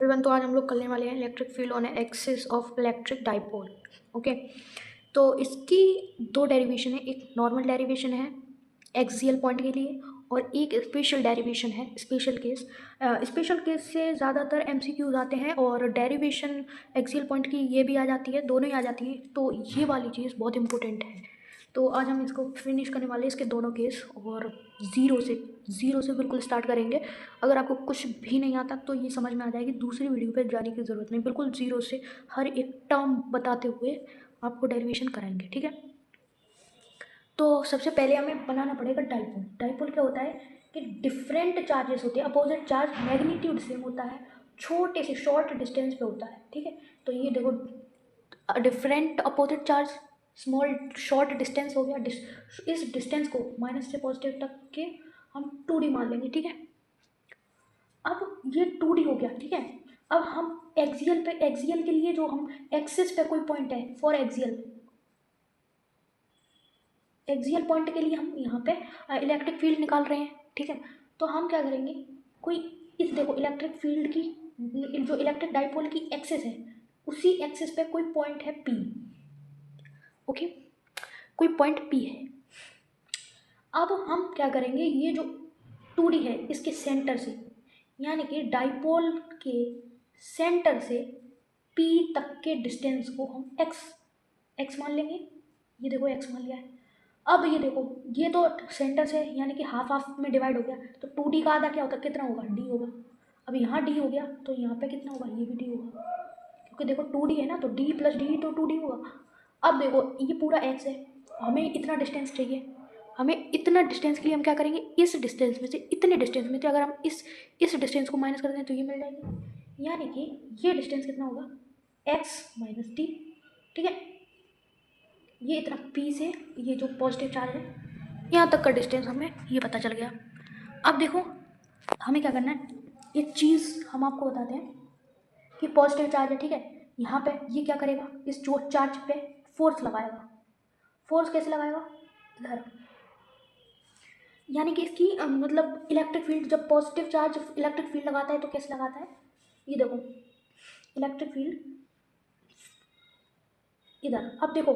Everyone, तो आज हम लोग करने वाले हैं electric field on axis of electric dipole. Okay, तो इसकी दो डेरिवेशन है। एक नॉर्मल डेरिवेशन है एक्सियल पॉइंट के लिए और एक स्पेशल डेरिवेशन है स्पेशल केस। स्पेशल केस से ज़्यादातर एमसीक्यूज आते हैं और डेरिवेशन एक्सियल पॉइंट की ये भी आ जाती है, दोनों ही आ जाती है। तो ये वाली चीज़ बहुत इंपॉर्टेंट है। तो आज हम इसको फिनिश करने वाले हैं, इसके दोनों केस, और ज़ीरो से बिल्कुल स्टार्ट करेंगे। अगर आपको कुछ भी नहीं आता तो ये समझ में आ जाएगी, दूसरी वीडियो पे जाने की ज़रूरत नहीं, बिल्कुल ज़ीरो से हर एक टर्म बताते हुए आपको डेरिवेशन कराएंगे, ठीक है। तो सबसे पहले हमें बनाना पड़ेगा डाइपोल। डाइपोल क्या होता है कि डिफरेंट चार्जेस होते हैं, अपोजिट चार्ज मैग्नीट्यूड सेम होता है, छोटे से शॉर्ट डिस्टेंस पे होता है, ठीक है। तो ये देखो, different opposite charge, small short distance हो गया। इस डिस्टेंस को माइनस से पॉजिटिव तक के हम 2D मान लेंगे, ठीक है। अब ये 2D हो गया, ठीक है। अब हम एक्सियल के लिए जो हम एक्सिस पे कोई पॉइंट है, फॉर एक्सियल पॉइंट के लिए हम यहाँ पे इलेक्ट्रिक फील्ड निकाल रहे हैं, ठीक है। तो हम क्या करेंगे, कोई इस देखो इलेक्ट्रिक फील्ड की जो इलेक्ट्रिक डाइपोल की एक्सिस है, उसी एक्सिस पे कोई पॉइंट है P। ओके, कोई पॉइंट P है। अब हम क्या करेंगे, ये जो 2D है इसके सेंटर से, यानी कि डाइपोल के सेंटर से P तक के डिस्टेंस को हम x मान लेंगे। ये देखो x मान लिया है। अब ये देखो, ये तो सेंटर से यानी कि हाफ हाफ में डिवाइड हो गया, तो 2D का आधा क्या होता है, कितना होगा, d होगा। अब यहाँ d हो गया तो यहाँ पे कितना होगा, ये भी d होगा, क्योंकि देखो 2D है ना, तो d प्लस डी तो 2D होगा। अब देखो ये पूरा x है, हमें इतना डिस्टेंस चाहिए। हमें इतना डिस्टेंस के लिए हम क्या करेंगे, इस डिस्टेंस में से, इतने डिस्टेंस में से अगर हम इस डिस्टेंस को माइनस कर दें तो ये मिल जाएगी, यानी कि ये डिस्टेंस कितना होगा, x माइनस डी, ठीक है। ये इतना P से ये जो पॉजिटिव चार्ज है यहाँ तक का डिस्टेंस हमें ये पता चल गया। अब देखो हमें क्या करना है, एक चीज़ हम आपको बताते हैं कि पॉजिटिव चार्ज है, ठीक है। यहाँ पे ये क्या करेगा, इस जो चार्ज पे फोर्स लगाएगा। फोर्स कैसे लगाएगा, इधर, यानी कि इसकी मतलब इलेक्ट्रिक फील्ड, जब पॉजिटिव चार्ज इलेक्ट्रिक फील्ड लगाता है तो कैसे लगाता है, ये देखो इलेक्ट्रिक फील्ड इधर। अब देखो,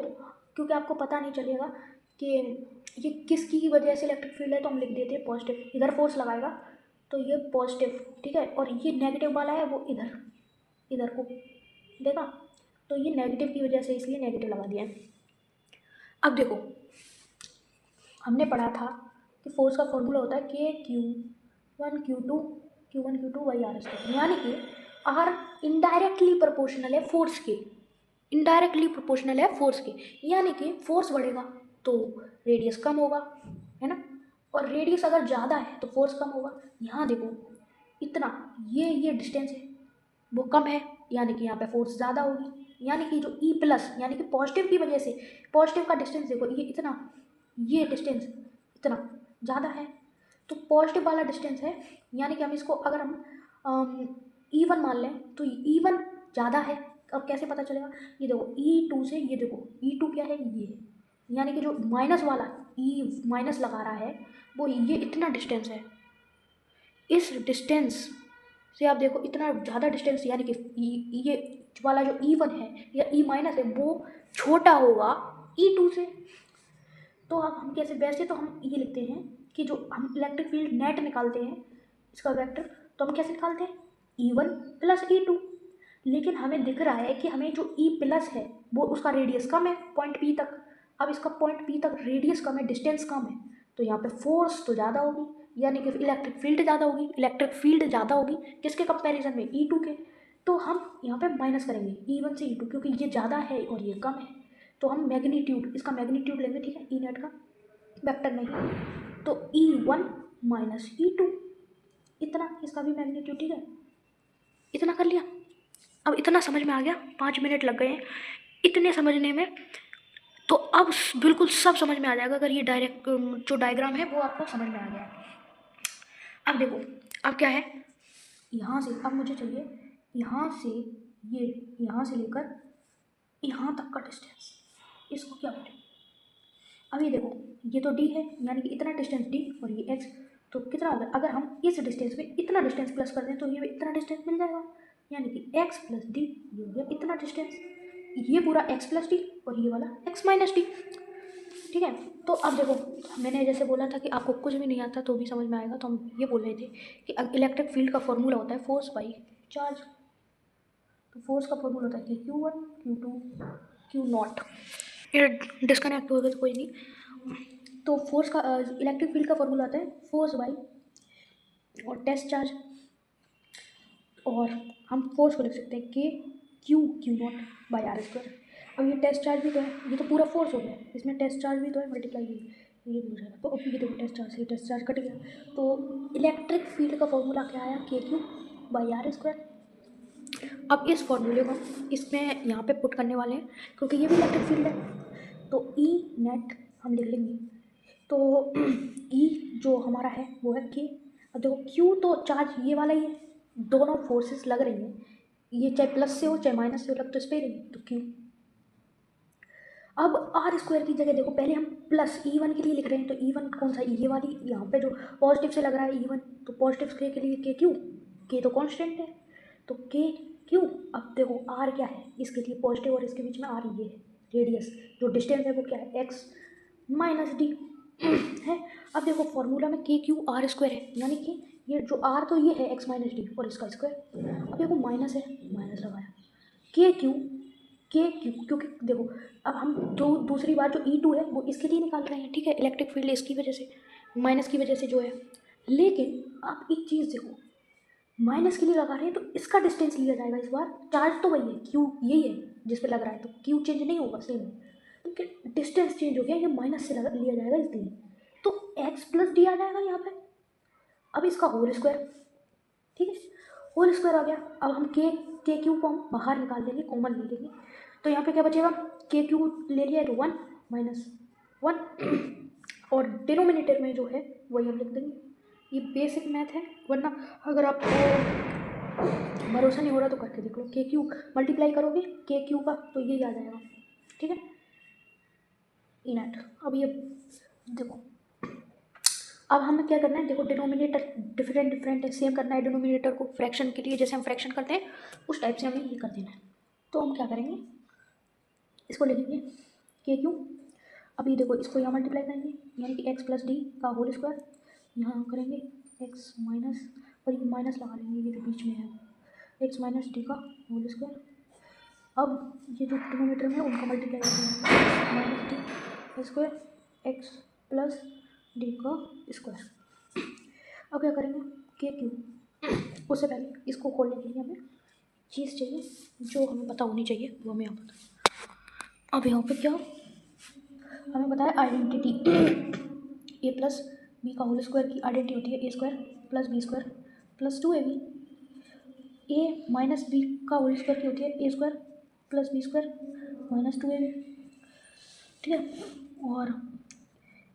क्योंकि आपको पता नहीं चलेगा कि ये किसकी वजह से इलेक्ट्रिक फील्ड है, तो हम लिख देते हैं पॉजिटिव। इधर फोर्स लगाएगा तो ये पॉजिटिव, ठीक है, और ये नेगेटिव वाला है वो इधर को देखा, तो ये नेगेटिव की वजह से इसलिए नेगेटिव लगा दिया है। अब देखो, हमने पढ़ा था कि फोर्स का फॉर्मूला होता है Q1 Q2 by R square, यानी कि आर इनडायरेक्टली प्रोपोर्शनल है फोर्स के, यानी कि फोर्स बढ़ेगा तो रेडियस कम होगा, है ना। और रेडियस अगर ज़्यादा है तो फोर्स कम होगा। यहाँ देखो इतना, ये डिस्टेंस है वो कम है, यानी कि यहाँ पे फोर्स ज़्यादा होगी, यानी कि जो E प्लस यानी कि पॉजिटिव की वजह से, पॉजिटिव का डिस्टेंस देखो, ये इतना, ये डिस्टेंस इतना ज़्यादा है, तो पॉजिटिव वाला डिस्टेंस है, यानी कि हम इसको अगर हम E1 मान लें तो E1 ज़्यादा है। अब कैसे पता चलेगा, ये देखो E2 से, ये देखो E2 क्या है, ये है, यानी कि जो माइनस वाला E माइनस लगा रहा है वो ये इतना डिस्टेंस है। इस डिस्टेंस से आप देखो इतना ज़्यादा डिस्टेंस, यानी कि ये वाला जो E1 है या E माइनस है वो छोटा होगा E2 से। तो अब हम कैसे, वैसे तो हम ये लिखते हैं कि जो हम इलेक्ट्रिक फील्ड नेट निकालते हैं इसका वेक्टर, तो हम कैसे निकालते हैं, E1 प्लस E2, लेकिन हमें दिख रहा है कि हमें जो E प्लस है वो उसका रेडियस कम है पॉइंट P तक। अब इसका पॉइंट P तक रेडियस कम है, डिस्टेंस कम है, तो यहाँ पे फोर्स तो ज़्यादा होगी, यानी कि इलेक्ट्रिक फील्ड ज़्यादा होगी किसके कंपैरिजन में, E2 के। तो हम यहाँ पे माइनस करेंगे E1 से E2, क्योंकि ये ज़्यादा है और ये कम है, तो हम मैग्नीट्यूड, इसका मैग्नीट्यूड लेंगे, ठीक है, ई नेट का, वेक्टर नहीं, तो E1 माइनस E2, इतना इसका भी मैग्नीट्यूड, ठीक है। इतना कर लिया, अब इतना समझ में आ गया, 5 मिनट लग गए हैं इतने समझने में, तो अब बिल्कुल सब समझ में आ जाएगा अगर ये डायरेक्ट जो डायग्राम है वो आपको समझ में आ गया। अब देखो, अब क्या है, यहाँ से अब मुझे चाहिए, यहाँ से ये, यहाँ से लेकर यहाँ तक का डिस्टेंस, इसको क्या बोलें। अब ये देखो, ये तो D है, यानी कि इतना डिस्टेंस D और ये X, तो कितना होगा, अगर हम इस डिस्टेंस में इतना डिस्टेंस प्लस कर दें तो ये इतना डिस्टेंस मिल जाएगा, यानी कि एक्स प्लस डी, ये हो गया इतना डिस्टेंस, ये पूरा एक्स प्लस डी और ये वाला एक्स माइनस डी। ठीक है, तो अब देखो मैंने जैसे बोला था कि आपको कुछ भी नहीं आता तो भी समझ में आएगा, तो हम ये बोल रहे थे कि इलेक्ट्रिक फील्ड का फॉर्मूला होता है फोर्स बाई चार्ज। तो फोर्स का फॉर्मूला होता है कि Q1 Q2 Q नॉट। ये डिस्कनेक्ट हो गया तो कोई नहीं। तो फोर्स का इलेक्ट्रिक फील्ड का फॉर्मूला आता है फोर्स बाई और टेस्ट चार्ज, और हम फोर्स को लिख सकते हैं K Q naught by R square. अब ये टेस्ट चार्ज भी तो है, ये तो पूरा फोर्स हो गया, इसमें टेस्ट चार्ज भी तो है, मल्टीप्लाई ये भी हो जाएगा। तो अब ये देखो टेस्ट चार्ज से टेस्ट चार्ज कट गया, तो इलेक्ट्रिक फील्ड का फॉर्मूला क्या आया, के क्यू बाई आर स्क्वायर। अब इस फॉर्मूले को इसमें यहाँ पे पुट करने वाले हैं क्योंकि ये भी इलेक्ट्रिक फील्ड है, तो ई नेट हम लिख लेंगे। तो ई जो हमारा है वो है के। अब देखो क्यू तो चार्ज ये वाला ही है, दोनों फोर्सेस लग रही हैं, ये चाहे प्लस से हो चाहे माइनस से हो, लग तो इस पर ही रही है, तो क्यू। अब आर स्क्वायर की जगह देखो, पहले हम प्लस ई वन के लिए लिख रहे हैं, तो ई वन कौन सा, ये वाली यहाँ पे जो पॉजिटिव से लग रहा है ई वन, तो पॉजिटिव के लिए के क्यू, के तो कांस्टेंट है, तो के क्यू। अब देखो आर क्या है, इसके लिए पॉजिटिव और इसके बीच में आर ये है रेडियस, जो डिस्टेंस है वो क्या है एक्स माइनस डी है। अब देखो फॉर्मूला में के क्यू आर स्क्वायर है, यानी कि ये जो आर तो ये है एक्स माइनस डी और इसका स्क्वायर। अब देखो माइनस है, माइनस लगाया, के क्यू क्योंकि देखो अब हम जो दूसरी बार जो ई टू है वो इसके लिए निकाल रहे हैं, ठीक है, इलेक्ट्रिक फील्ड इसकी वजह से, माइनस की वजह से जो है। लेकिन आप एक चीज़ देखो, माइनस के लिए लगा रहे हैं तो इसका डिस्टेंस लिया जाएगा इस बार, चार्ज तो वही है क्यू यही है जिस पे लग रहा है, तो क्यू चेंज नहीं होगा सेम, लेकिन डिस्टेंस चेंज हो गया, ये माइनस से लिया जाएगा इसलिए, तो एक्स प्लस डी आ जाएगा यहाँ पे। अब इसका होल स्क्वायर, ठीक है, होल स्क्वायर आ गया। अब हम के क्यू को हम बाहर निकाल देंगे, कॉमन ले लेंगे, तो यहाँ पे क्या बचेगा, के क्यू ले लिया है तो 1 माइनस 1 और डिनोमिनेटर में जो है वही हम लिख देंगे। ये बेसिक मैथ है, वरना अगर आपको भरोसा नहीं हो रहा तो करके देख लो, के क्यू मल्टीप्लाई करोगे के क्यू का तो ये आ जाएगा, ठीक है, इनएट। अब ये देखो, अब हमें क्या करना है, देखो डिनोमिनेटर डिफरेंट है, सेम करना है डिनोमिनेटर को, फ्रैक्शन के लिए जैसे हम फ्रैक्शन करते हैं उस टाइप से हमें ये कर देना है। तो हम क्या करेंगे, इसको लिखेंगे के क्यू, अब ये देखो इसको यहाँ मल्टीप्लाई करेंगे, यानी कि एक्स प्लस डी का होल स्क्वायर, यहाँ करेंगे एक्स माइनस, और ये माइनस लगा लेंगे, ये जो बीच में है एक्स माइनस डी का होल स्क्वायर। अब ये जो डिनोमिनेटर में उनका मल्टीप्लाई करेंगे, x minus D square x plus D का स्क्वायर। अब क्या करेंगे, के क्यू, उससे पहले इसको खोलने के लिए हमें चीज़ चाहिए जो हमें पता होनी चाहिए, वो हमें यहाँ पता। अब यहाँ पे क्या हमें पता है, आइडेंटिटी ए प्लस बी का होल स्क्वायर की आइडेंटिटी होती है A square plus B square plus 2ab, A minus B का होल स्क्वायर की होती है A square plus B square minus 2ab, ठीक है, और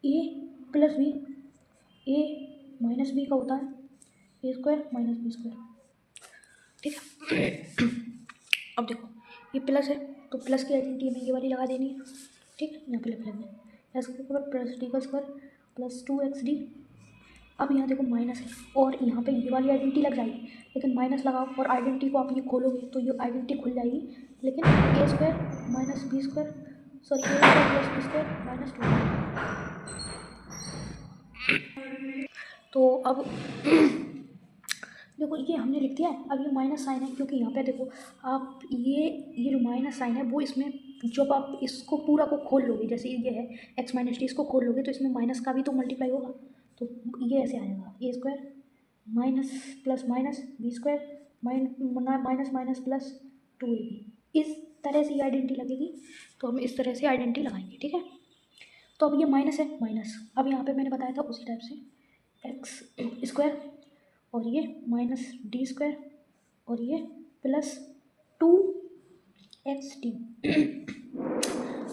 A plus B, A minus B का होता है A square minus B square, ठीक है। अब देखो ये प्लस है तो प्लस की आइडेंटिटी हमें ये वाली लगा देनी है, ठीक, यहाँ पे लिख लेंगे एक्स का स्क्वायर प्लस डी का स्क्वायर प्लस 2xd। अब यहाँ देखो माइनस है और यहाँ पे ये वाली आइडेंटिटी लग जाएगी, लेकिन माइनस लगाओ और आइडेंटिटी को आप ये खोलोगे तो ये आइडेंटिटी खुल जाएगी, लेकिन A square minus B square, sorry A square plus B square minus 2। तो अब देखो ये हमने लिख दिया है, अब ये माइनस साइन है क्योंकि यहाँ पे देखो आप ये जो माइनस साइन है वो इसमें, जब आप इसको पूरा को खोल लोगे, जैसे ये है एक्स माइनस टी, इसको खोल लोगे तो इसमें माइनस का भी तो मल्टीप्लाई होगा, तो ये ऐसे आएगा A square minus plus minus B square minus minus plus 2ab, इस तरह से ये आइडेंटिटी लगेगी, तो हम इस तरह से आइडेंटिटी लगाएंगे, ठीक है। तो अब ये माइनस है माइनस, अब यहाँ पे मैंने बताया था उसी टाइप से एक्स स्क्वायर और ये माइनस डी स्क्वायर और ये प्लस 2xd।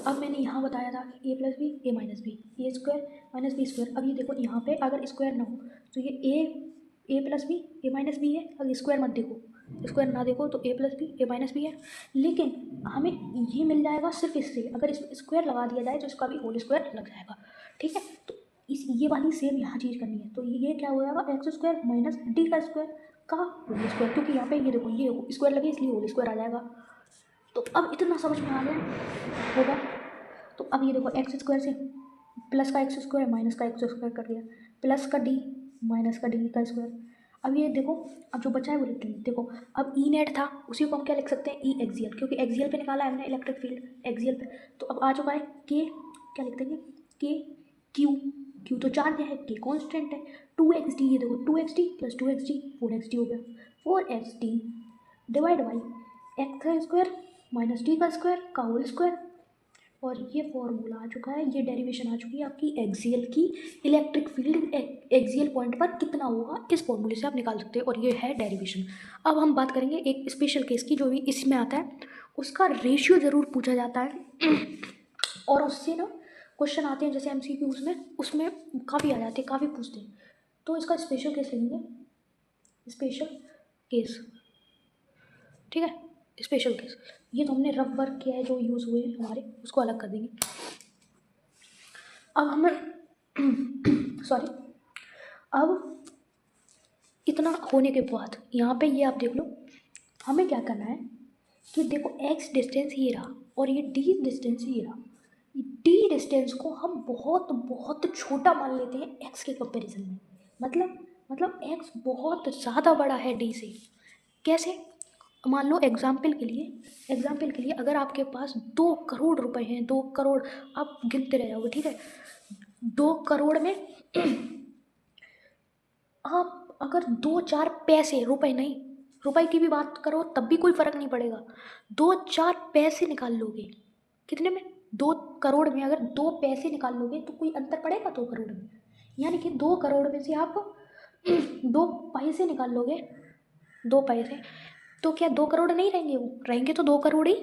अब मैंने यहाँ बताया था ए plus B A minus B, A square minus B square. अब ये देखो यहाँ पे अगर स्क्वायर ना हो तो ये ए plus B A minus B है, अगर स्क्वायर मत देखो, स्क्वायर ना देखो तो ए plus B A minus B है, लेकिन हमें ये मिल जाएगा सिर्फ इससे, अगर इस स्क्वायर लगा दिया जाए तो इसका भी होल स्क्वायर लग जाएगा, ठीक है। तो इस ये वाली सेम यहाँ चीज़ करनी है, तो ये क्या हो जाएगा एक्स स्क्वायर माइनस डी का स्क्वायर का होल स्क्वायर, क्योंकि यहाँ पे ये देखो ये स्क्वायर लगे इसलिए होल स्क्वायर आ जाएगा। तो अब इतना समझ में आ गया होगा। तो अब ये देखो एक्स स्क्वायर से प्लस का एक्स स्क्वायर माइनस का एक्स स्क्वायर कर दिया, प्लस का डी माइनस का डी का स्क्वायर। अब ये देखो, अब जो बचा है वो लिख देंगे। देखो अब ई नेट था, उसी को हम क्या लिख सकते हैं, ई एक्सियल, क्योंकि एक्सियल पे निकाला है हमने इलेक्ट्रिक फील्ड एक्सियल पे। तो अब आ चुका है के, क्या लिख देंगे, के क्यू, क्यू तो चार्ज है, के कॉन्स्टेंट है, 2xt, ये देखो 2xt प्लस 2xt 4xt हो गया, 4xt divide by x square minus D का स्क्वायर का होल स्क्वायर। और ये फॉर्मूला आ चुका है, ये डेरिवेशन आ चुकी है आपकी एक्सियल की। इलेक्ट्रिक फील्ड एक्सियल पॉइंट पर कितना होगा, इस फॉर्मूले से आप निकाल सकते हैं, और ये है डेरिवेशन। अब हम बात करेंगे एक स्पेशल केस की, जो भी इसमें आता है उसका रेशियो ज़रूर पूछा जाता है और उससे ना क्वेश्चन आते हैं जैसे MCQs में, उसमें काफ़ी आ जाते हैं, काफ़ी पूछते हैं। तो इसका स्पेशल केस लेंगे, स्पेशल केस, ठीक है, स्पेशल केस। ये तो हमने रफ वर्क किया है, जो यूज़ हुए हैं हमारे उसको अलग कर देंगे। अब हमें सॉरी, अब इतना होने के बाद यहाँ पे ये आप देख लो, हमें क्या करना है कि देखो x डिस्टेंस ये रहा और ये d डिस्टेंस ये रहा। d डिस्टेंस को हम बहुत बहुत छोटा मान लेते हैं x के कंपैरिजन में, मतलब x बहुत ज़्यादा बड़ा है d से। कैसे, मान लो एग्जाम्पल के लिए अगर आपके पास 2 करोड़ रुपए हैं, 2 करोड़, आप गिनते रह जाओगे, ठीक है, 2 करोड़ में आप अगर 2-4 पैसे, रुपए नहीं, रुपए की भी बात करो तब भी कोई फ़र्क नहीं पड़ेगा, 2-4 पैसे निकाल लोगे, कितने में, 2 करोड़ में अगर 2 पैसे निकाल लोगे तो कोई अंतर पड़ेगा 2 करोड़ में, यानी कि 2 करोड़ में से आप 2 पैसे निकाल लोगे, 2 पैसे, तो क्या 2 करोड़ नहीं रहेंगे, वो रहेंगे तो 2 करोड़ ही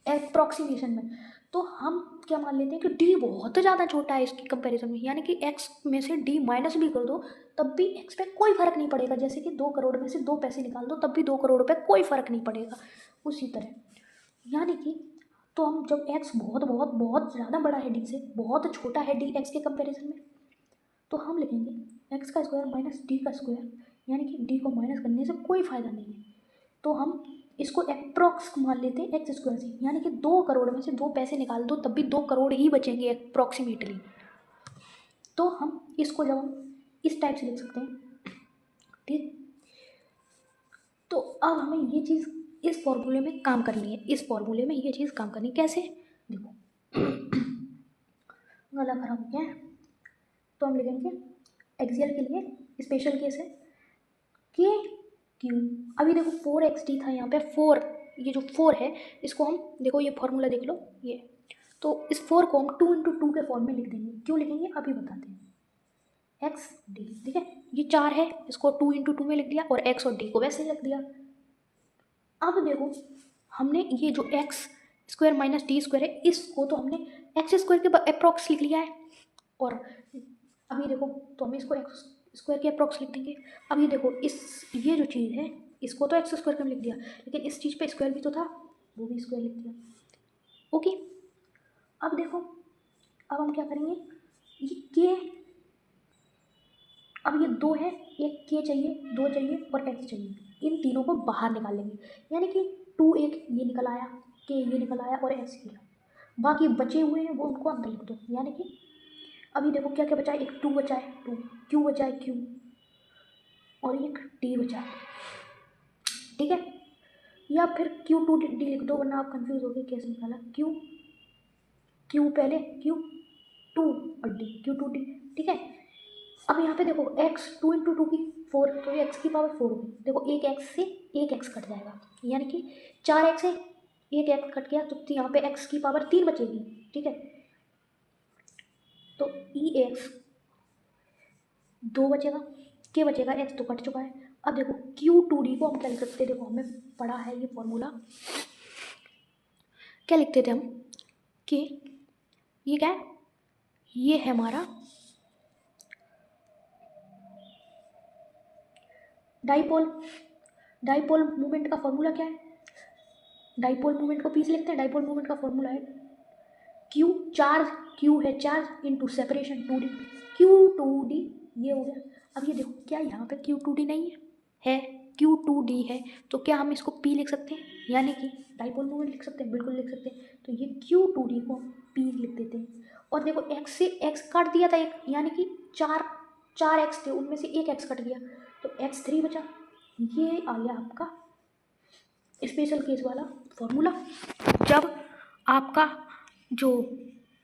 अप्रॉक्सीमेशन में। तो हम क्या मान लेते हैं कि डी बहुत ज़्यादा छोटा है इसकी कंपैरिजन में, यानी कि एक्स में से डी माइनस भी कर दो तब भी एक्स पे कोई फ़र्क नहीं पड़ेगा। जैसे कि 2 करोड़ में से 2 पैसे निकाल दो तब भी 2 करोड़ पे कोई फ़र्क नहीं पड़ेगा, उसी तरह, यानी कि तो हम जब एक्स बहुत बहुत बहुत ज़्यादा बड़ा है डी से, बहुत छोटा है डी एक्स के कंपेरिजन में, तो हम लिखेंगे एक्स का स्क्वायर माइनस डी का स्क्वायर, यानी कि डी को माइनस करने से कोई फ़ायदा नहीं है, तो हम इसको अप्रॉक्स मान लेते हैं एक्स स्क्वायर से, यानी कि 2 करोड़ में से 2 पैसे निकाल दो तब भी 2 करोड़ ही बचेंगे अप्रॉक्सीमेटली। तो हम इसको जब हम इस टाइप से लिख सकते हैं, ठीक। तो अब हमें ये चीज़ इस फॉर्मूले में काम करनी है, इस फॉर्मूले में ये चीज़ काम करनी है, कैसे, देखो गला खराब हो गया है, तो हम लिखेंगे एक्सियल के लिए स्पेशल केस है के क्यू। अभी देखो 4xt था यहाँ पे, 4, ये जो 4 है इसको हम देखो, ये फॉर्मूला देख लो ये, तो इस 4 को हम 2 × 2 के फॉर्म में लिख देंगे, क्यों लिखेंगे अभी बताते हैं, एक्स डी, ठीक है, ये 4 है, इसको 2 × 2 में लिख दिया और एक्स और डी को वैसे ही रख दिया। अब देखो हमने ये जो x square minus D square है, इसको तो हमने एक्स स्क्वायर के अप्रॉक्स लिख लिया है, और अभी देखो तो हम इसको एक्स स्क्वायर के अप्रॉक्स लिख देंगे। अब ये देखो ये जो चीज़ है इसको तो एक्स स्क्वायर के में लिख दिया, लेकिन इस चीज़ पे स्क्वायर भी तो था, वो भी स्क्वायर लिख दिया, ओके। अब देखो, अब हम क्या करेंगे, ये के, अब ये 2 है, एक के चाहिए, 2 चाहिए और एक्स चाहिए, इन तीनों को बाहर निकाल लेंगे, यानी कि 2 एक ये निकल आया, के ये निकल आया और एक्स ये, बाकी बचे हुए हैं वो उनको अंदर लिख दो, यानी कि अभी देखो क्या क्या बचा है, एक 2 बचा है, 2 क्यू बचा है, क्यू, और एक डी बचा है, ठीक है, या फिर Q2D लिख दो वरना आप कंफ्यूज हो गए कैसे निकाला, क्यू पहले Q2 और D, Q2D, ठीक है। अब यहाँ पे देखो x 2 × 2 की 4, तो ये x की पावर 4 होगी, देखो एक x से एक x कट जाएगा, यानी कि 4x है, एक x कट गया तो यहाँ पे x की पावर 3 बचेगी, ठीक है, तो ex 2 बचेगा, के बचेगा, x तो कट चुका है। अब देखो Q2D को हम क्या लिख सकते हैं, देखो हमें पढ़ा है ये फॉर्मूला, क्या लिखते थे हम, कि ये क्या है, ये है हमारा डाइपोल मूवमेंट का फॉर्मूला क्या है, डाइपोल मूवमेंट को पी से लिखते हैं, डाइपोल मूवमेंट का फॉर्मूला है Q, चार्ज, Q है charge into separation 2D, Q2D ये हो गया। अब ये देखो, क्या यहाँ पे Q2D नहीं है, Q2D है, तो क्या हम इसको P लिख सकते हैं, यानी कि डाइपोल मोमेंट लिख सकते हैं, बिल्कुल लिख सकते हैं। तो ये Q2D को P लिख देते हैं। और देखो x से x काट दिया था एक, यानी कि चार x थे, उनमें से एक x कट गया, तो x3 बचा। ये आ गया आपका स्पेशल केस वाला फॉर्मूला, जब आपका जो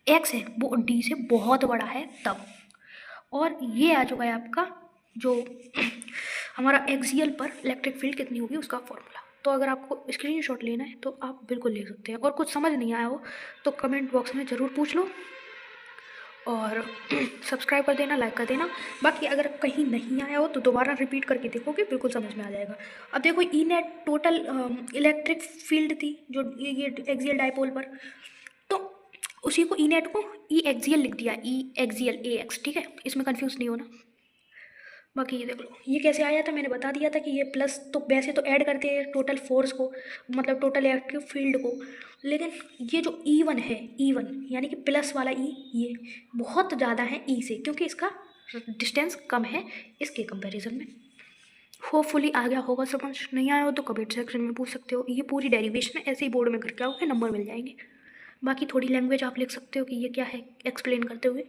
x है वो d से बहुत बड़ा है तब। और ये आ चुका है आपका जो हमारा एक्सियल पर इलेक्ट्रिक फील्ड कितनी होगी उसका फॉर्मूला। तो अगर आपको स्क्रीनशॉट लेना है तो आप बिल्कुल ले सकते हैं, और कुछ समझ नहीं आया हो तो कमेंट बॉक्स में ज़रूर पूछ लो, और सब्सक्राइब कर देना, लाइक कर देना। बाकी अगर कहीं नहीं आया हो तो दोबारा रिपीट करके देखोगे, बिल्कुल समझ में आ जाएगा। अब देखो E net total electric field थी जो ये एक्सियल डाइपोल पर, तो उसी को ई नेट को ई एक्सियल लिख दिया, ई एक्सियल ए एक्स, ठीक है, इसमें कंफ्यूज नहीं होना। बाकी ये देख लो, ये कैसे आया था, मैंने बता दिया था कि ये प्लस, तो वैसे तो ऐड करते हैं टोटल फोर्स को, मतलब टोटल इलेक्ट्रिक फील्ड को, लेकिन ये जो E1 है, E1 यानी कि प्लस वाला ई, ये बहुत ज़्यादा है ई से, क्योंकि इसका डिस्टेंस कम है इसके कंपैरिजन में। होपफुली आ गया होगा समझ, नहीं आया हो तो कमेंट सेक्शन में पूछ सकते हो। ये पूरी डेरिवेशन ऐसे ही बोर्ड में करके आओगे, नंबर मिल जाएंगे। बाकी थोड़ी लैंग्वेज आप लिख सकते हो कि ये क्या है एक्सप्लेन करते हुए।